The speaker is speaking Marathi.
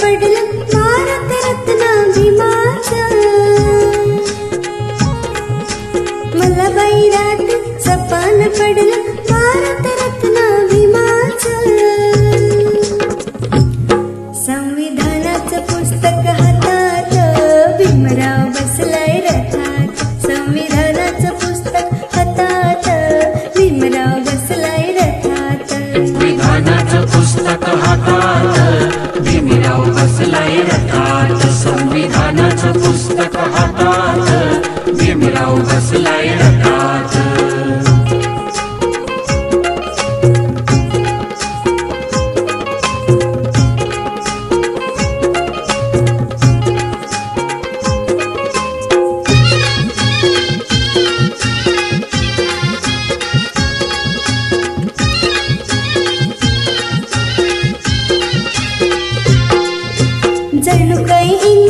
पडलं भारत रत्न भीमाचं, मला बैरात सपान पडलं भारत रत्न भीमाचं. संविधानाचं पुस्तक हातात भीमराव बसलाय रथात, संविधानाचं पुस्तक हातात भीमराव बसलाय रथात. संविधानाचं पुस्तक हातात भीमराव बसलाय रथात, संविधानाचं पुस्तक हातात भीमराव बसलाय रथात. जणू काही